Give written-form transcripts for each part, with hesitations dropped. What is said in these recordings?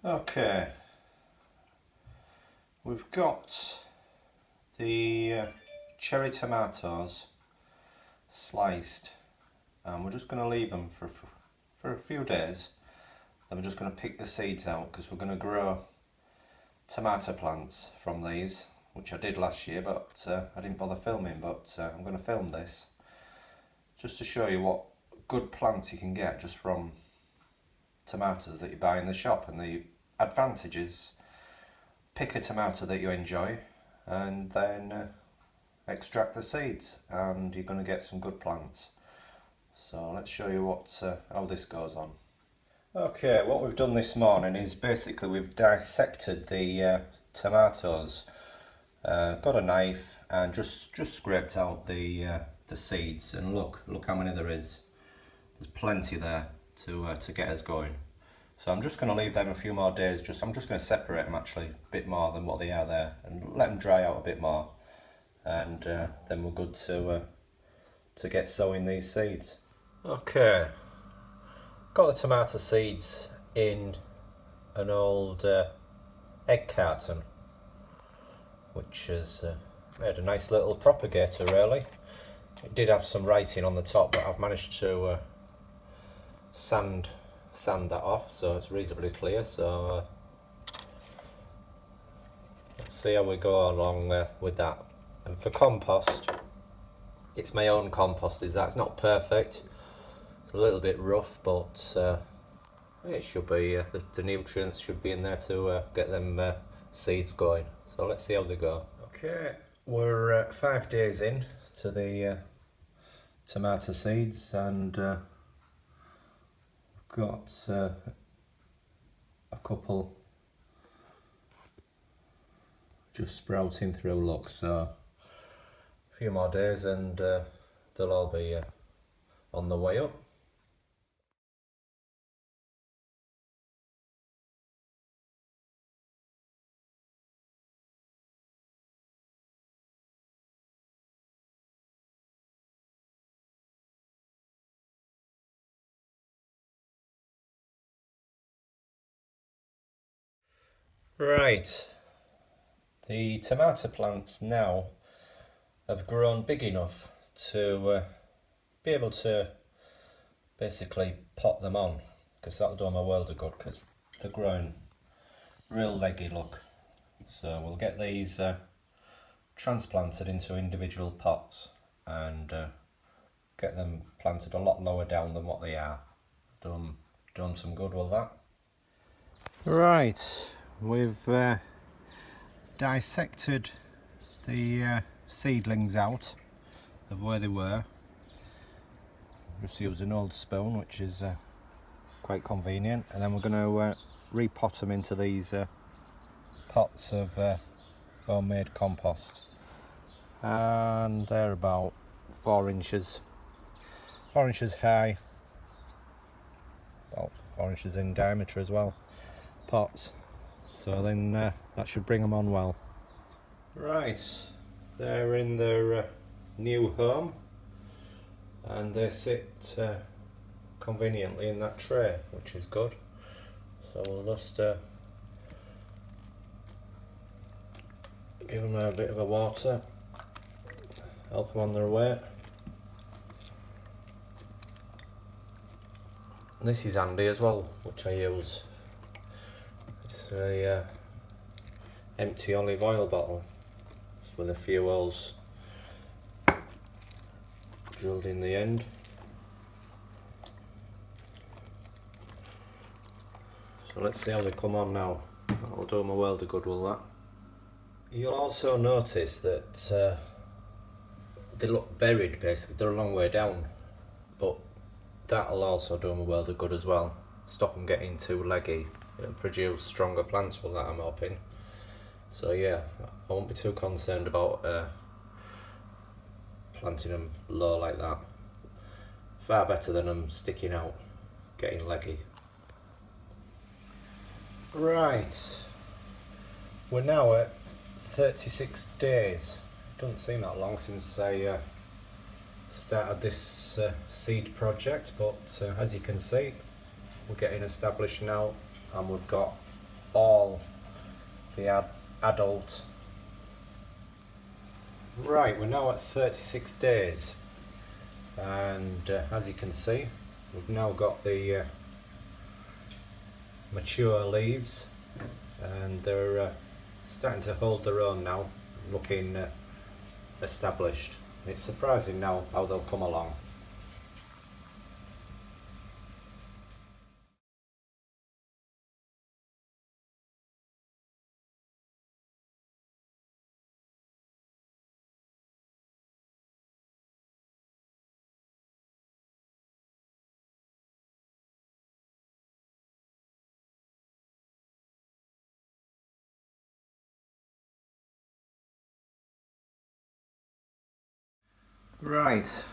Okay, we've got the cherry tomatoes sliced, and we're just going to leave them for a few days. Then we're just going to pick the seeds out because we're going to grow tomato plants from these, which I did last year, but I didn't bother filming. But I'm going to film this just to show you what good plants you can get just from tomatoes that you buy in the shop. And the advantage is pick a tomato that you enjoy and then extract the seeds, and you're going to get some good plants. So let's show you how this goes on. Okay, what we've done this morning is basically we've dissected the tomatoes, got a knife and just scraped out the seeds, and look how many there is. There's plenty there to get us going. So I'm just going to leave them a few more days. I'm just going to separate them actually a bit more than what they are there, and let them dry out a bit more, and then we're good to get sowing these seeds. Okay, got the tomato seeds in an old egg carton, which has made a nice little propagator really. It did have some writing on the top, but I've managed to sand that off so it's reasonably clear. So let's see how we go along with that. And for compost, it's my own compost. It's not perfect, it's a little bit rough, but it should be the nutrients should be in there to get them seeds going. So let's see how they go. Okay, we're 5 days in to the tomato seeds, and got a couple just sprouting through, look. So a few more days and they'll all be on the way up. Right, the tomato plants now have grown big enough to be able to basically pot them on, because that'll do them a world of good, because they're growing real leggy, look. So we'll get these transplanted into individual pots and get them planted a lot lower down than what they are. Done some good with that. Right, we've dissected the seedlings out of where they were. Just use an old spoon, which is quite convenient, and then we're going to repot them into these pots of homemade compost, and they're about 4 inches high, about 4 inches in diameter as well, pots. So then that should bring them on well. Right, they're in their new home, and they sit conveniently in that tray, which is good. So we'll just give them a bit of a water, help them on their way. And this is handy as well, which I use. It's a empty olive oil bottle just with a few holes drilled in the end. So let's see how they come on now. That'll do them a world of good, will that? You'll also notice that they look buried, basically. They're a long way down, but that'll also do them a world of good as well. Stop them getting too leggy and produce stronger plants with that, I'm hoping. So yeah, I won't be too concerned about planting them low like that. Far better than them sticking out, getting leggy. Right, we're now at 36 days. Doesn't seem that long since I started this seed project, but as you can see, we're getting established now, and we've got all the adult. Right, we're now at 36 days, and as you can see, we've now got the mature leaves, and they're starting to hold their own now, looking established. It's surprising now how they'll come along. Right,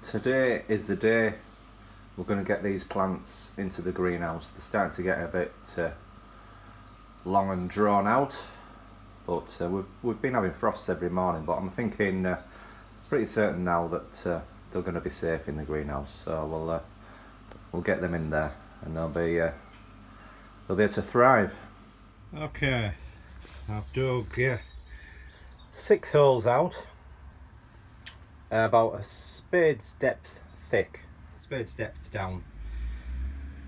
today is the day we're going to get these plants into the greenhouse. They're starting to get a bit long and drawn out, but we've been having frost every morning, but I'm thinking pretty certain now that they're going to be safe in the greenhouse, so we'll get them in there and they'll be able to thrive. Okay, I've dug 6 holes out, about a spade's depth thick, spade's depth down.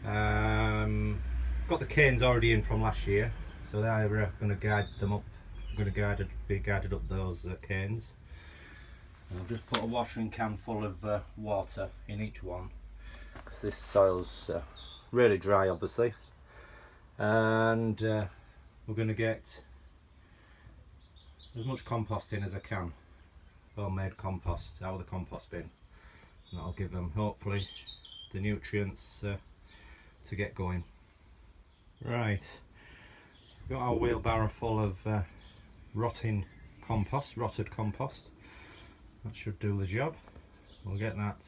Got the canes already in from last year, so they're going to guide them up. I'm going to be guided up those canes. And I'll just put a watering can full of water in each one, because this soil's really dry, obviously, and we're going to get as much compost in as I can. Homemade compost out of the compost bin, and that'll give them hopefully the nutrients to get going. Right, we've got our wheelbarrow full of rotted compost. That should do the job. We'll get that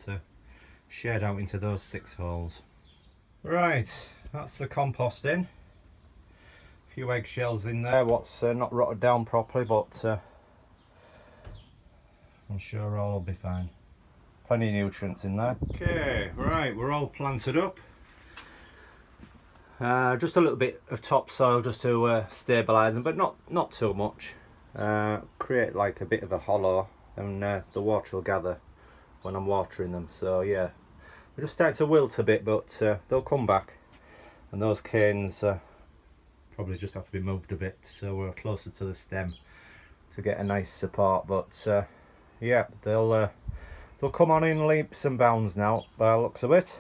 shared out into those 6 holes. Right, that's the compost in. A few eggshells in there, what's not rotted down properly, but I'm sure all will be fine. Plenty of nutrients in there. Okay, right, we're all planted up. Just a little bit of topsoil just to stabilise them, but not too much. Create like a bit of a hollow, and the water will gather when I'm watering them. So yeah, they're just starting to wilt a bit, but they'll come back. And those canes probably just have to be moved a bit so we're closer to the stem to get a nice support. But yeah, they'll come on in leaps and bounds now by the looks of it.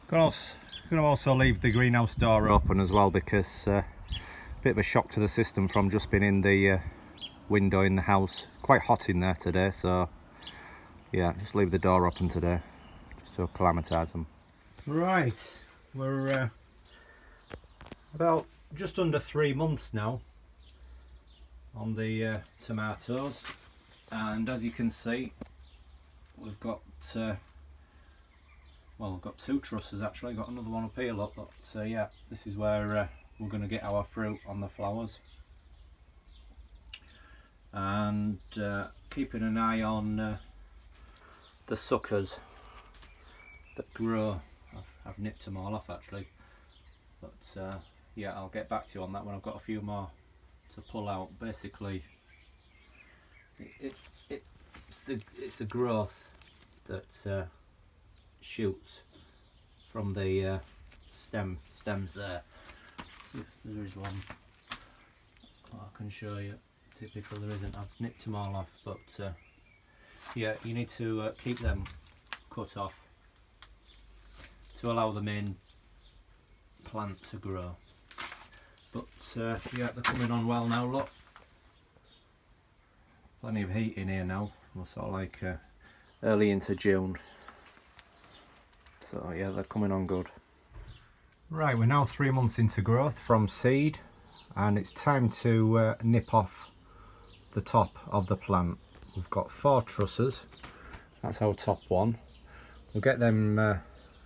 Going to also leave the greenhouse door open as well, because a bit of a shock to the system from just being in the window in the house. Quite hot in there today, so yeah, just leave the door open today just to acclimatise them. Right, we're about just under 3 months now on the tomatoes, and as you can see, we've got well, we've got 2 trusses actually. Got another one up here, look. But yeah, this is where we're going to get our fruit on the flowers, and keeping an eye on the suckers that grow. I've nipped them all off actually, but yeah, I'll get back to you on that when I've got a few more to pull out. Basically, it's the growth that shoots from the stems there. See if there is one. Oh, I can show you. Typically there isn't. I've nipped them all off, but yeah, you need to keep them cut off to allow the main plant to grow. But yeah, they're coming on well now, look. Plenty of heat in here now. We're sort of like early into June. So yeah, they're coming on good. Right, we're now 3 months into growth from seed, and it's time to nip off the top of the plant. We've got 4 trusses. That's our top one. We'll get them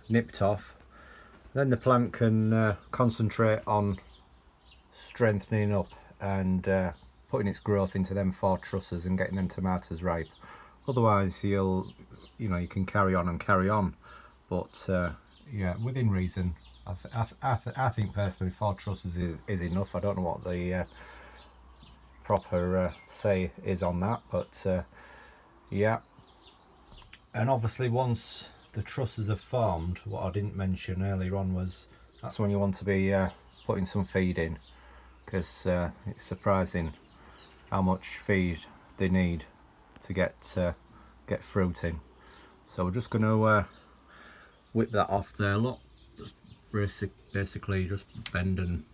nipped off. Then the plant can concentrate on strengthening up and putting its growth into them 4 trusses and getting them tomatoes ripe. Otherwise, you can carry on and carry on. But yeah, within reason, I think personally 4 trusses is enough. I don't know what the proper say is on that, but yeah. And obviously once the trusses have formed, what I didn't mention earlier on was that's when you want to be putting some feed in, because it's surprising how much feed they need to get fruit in. So we're just going to whip that off there. Look, just basically just bend and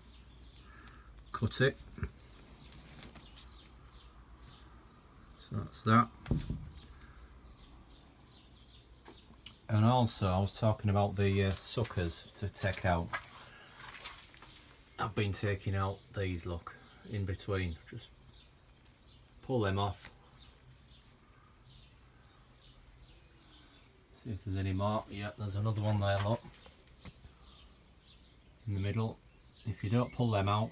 cut it. So that's that. And also I was talking about the suckers to take out. I've been taking out these, look, in between. Just pull them off. See if there's any more. Yeah, there's another one there, look, in the middle. If you don't pull them out,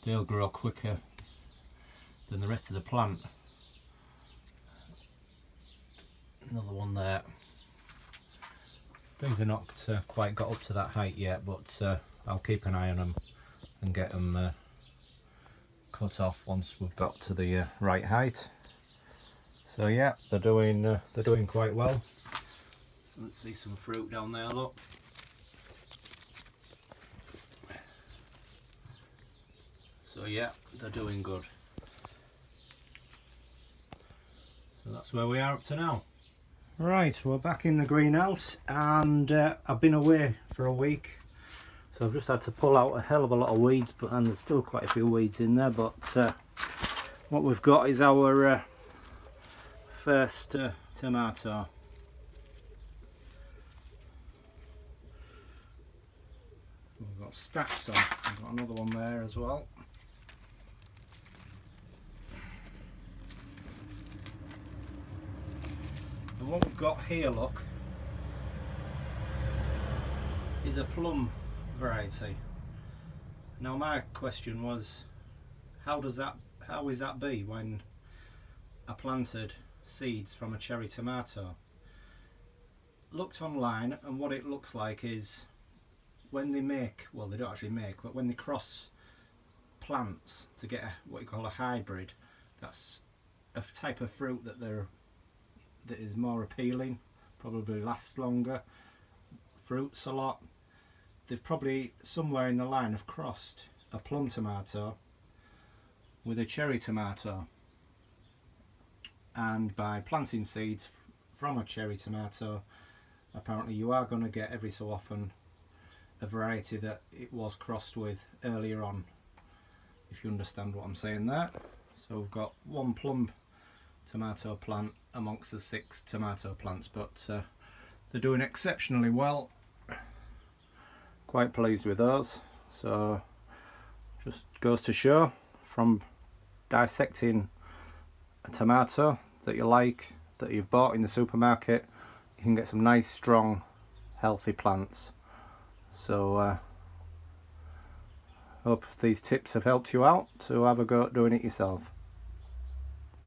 they'll grow quicker than the rest of the plant. Another one there. These are not quite got up to that height yet, but I'll keep an eye on them and get them cut off once we've got to the right height. So yeah, they're doing quite well. So let's see some fruit down there, look. So yeah, they're doing good. So that's where we are up to now. Right, we're back in the greenhouse, and I've been away for a week, so I've just had to pull out a hell of a lot of weeds, and there's still quite a few weeds in there, but what we've got is our first tomato. We've got stacks on. We've got another one there as well. And what we've got here, look, is a plum variety. Now my question was, how is that be when I planted seeds from a cherry tomato? Looked online, and what it looks like is when they make, well, they don't actually make, but when they cross plants to get what you call a hybrid, that's a type of fruit that is more appealing, probably lasts longer, fruits a lot. They've probably somewhere in the line have crossed a plum tomato with a cherry tomato, and by planting seeds from a cherry tomato, apparently you are going to get every so often a variety that it was crossed with earlier on, if you understand what I'm saying there. So we've got one plum tomato plant amongst the 6 tomato plants, but they're doing exceptionally well. Quite pleased with those. So just goes to show, from dissecting a tomato that you like, that you've bought in the supermarket, you can get some nice, strong, healthy plants. So hope these tips have helped you out to have a go at doing it yourself.